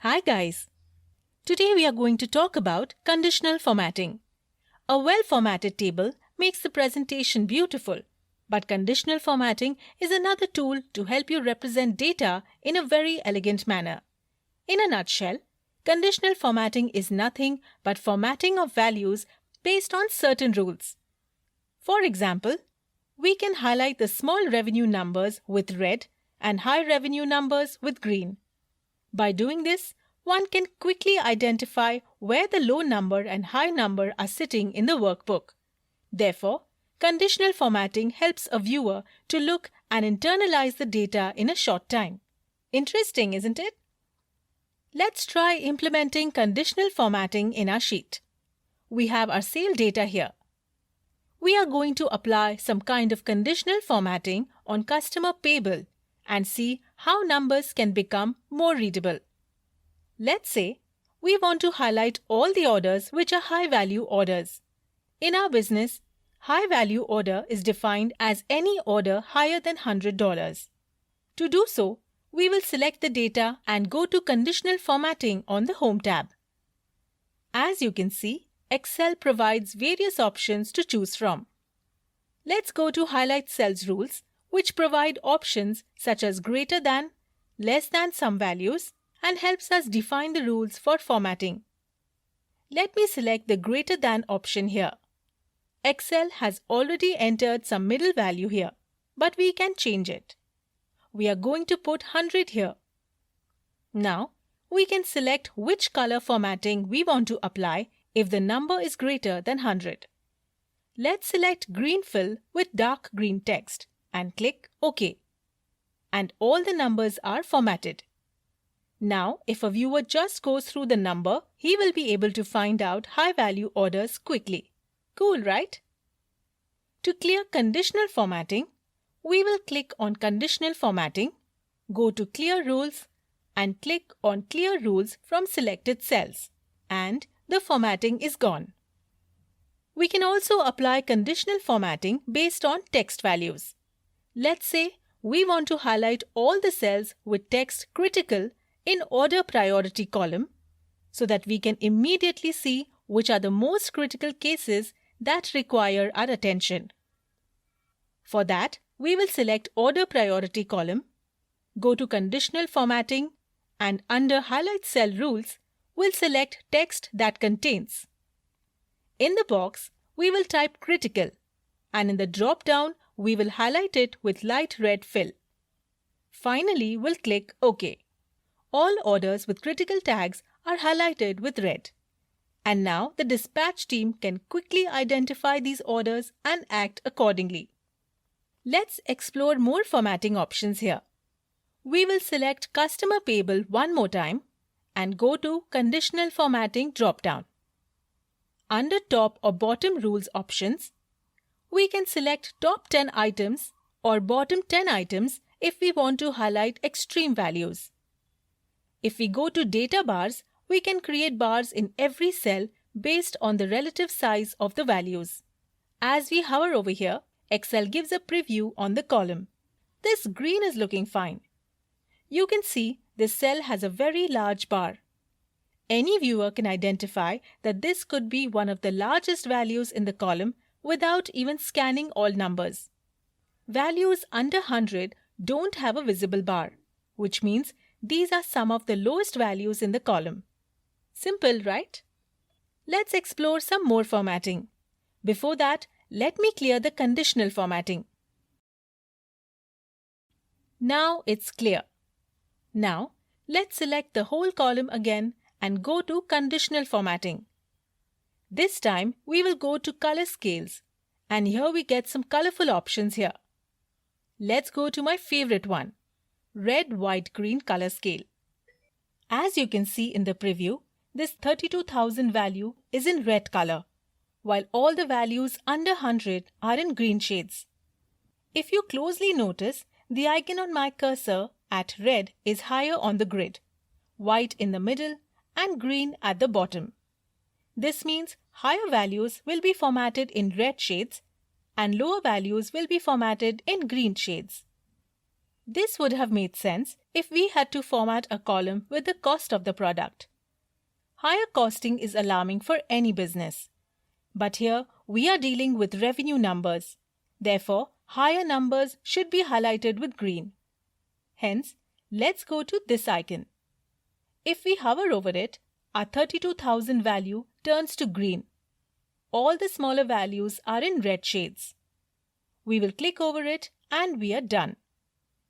Hi guys! Today we are going to talk about conditional formatting. A well-formatted table makes the presentation beautiful, but conditional formatting is another tool to help you represent data in a very elegant manner. In a nutshell, conditional formatting is nothing but formatting of values based on certain rules. For example, we can highlight the small revenue numbers with red and high revenue numbers with green. By doing this, one can quickly identify where the low number and high number are sitting in the workbook. Therefore, conditional formatting helps a viewer to look and internalize the data in a short time. Interesting, isn't it? Let's try implementing conditional formatting in our sheet. We have our sale data here. We are going to apply some kind of conditional formatting on customer payable and see how numbers can become more readable. Let's say we want to highlight all the orders which are high-value orders. In our business, high-value order is defined as any order higher than $100. To do so, we will select the data and go to Conditional Formatting on the Home tab. As you can see, Excel provides various options to choose from. Let's go to Highlight Cells rules, which provide options such as greater than, less than some values, and helps us define the rules for formatting. Let me select the greater than option here. Excel has already entered some middle value here, but we can change it. We are going to put 100 here. Now, we can select which color formatting we want to apply if the number is greater than 100. Let's select green fill with dark green text and click OK. And all the numbers are formatted. Now, if a viewer just goes through the number, he will be able to find out high-value orders quickly. Cool, right? To clear conditional formatting, we will click on Conditional Formatting, go to Clear Rules, and click on Clear Rules from selected cells, and the formatting is gone. We can also apply conditional formatting based on text values. Let's say we want to highlight all the cells with text critical in order priority column so that we can immediately see which are the most critical cases that require our attention. For that, we will select Order Priority column, go to Conditional Formatting, and under Highlight Cell Rules, we'll select Text that contains. In the box, we will type Critical, and in the drop-down, we will highlight it with light red fill. Finally, we'll click OK. All orders with critical tags are highlighted with red. And now the dispatch team can quickly identify these orders and act accordingly. Let's explore more formatting options here. We will select Customer Payable one more time and go to Conditional Formatting drop-down. Under Top or Bottom Rules options, we can select Top 10 items or Bottom 10 items if we want to highlight extreme values. If we go to Data Bars, we can create bars in every cell based on the relative size of the values. As we hover over here, Excel gives a preview on the column. This green is looking fine. You can see this cell has a very large bar. Any viewer can identify that this could be one of the largest values in the column without even scanning all numbers. Values under 100 don't have a visible bar, which means these are some of the lowest values in the column. Simple, right? Let's explore some more formatting. Before that, let me clear the conditional formatting. Now it's clear. Now, let's select the whole column again and go to Conditional Formatting. This time, we will go to Color Scales, and here we get some colorful options here. Let's go to my favorite one, Red, White, Green Color Scale. As you can see in the preview, this 32,000 value is in red color, while all the values under 100 are in green shades. If you closely notice, the icon on my cursor at red is higher on the grid, white in the middle, and green at the bottom. This means higher values will be formatted in red shades and lower values will be formatted in green shades. This would have made sense if we had to format a column with the cost of the product. Higher costing is alarming for any business. But here we are dealing with revenue numbers. Therefore, higher numbers should be highlighted with green. Hence, let's go to this icon. If we hover over it, our 32,000 value turns to green. All the smaller values are in red shades. We will click over it and we are done.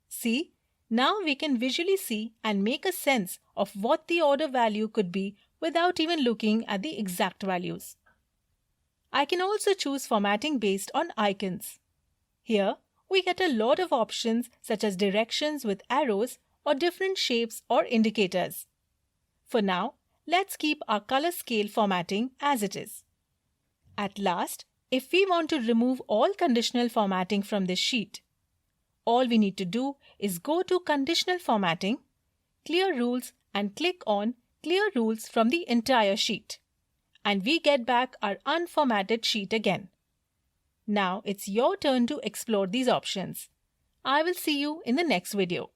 See, now we can visually see and make a sense of what the order value could be without even looking at the exact values. I can also choose formatting based on icons. Here, we get a lot of options such as directions with arrows or different shapes or indicators. For now, let's keep our color scale formatting as it is. At last, if we want to remove all conditional formatting from this sheet, all we need to do is go to Conditional Formatting, Clear Rules and click on Clear Rules from the entire sheet. And we get back our unformatted sheet again. Now it's your turn to explore these options. I will see you in the next video.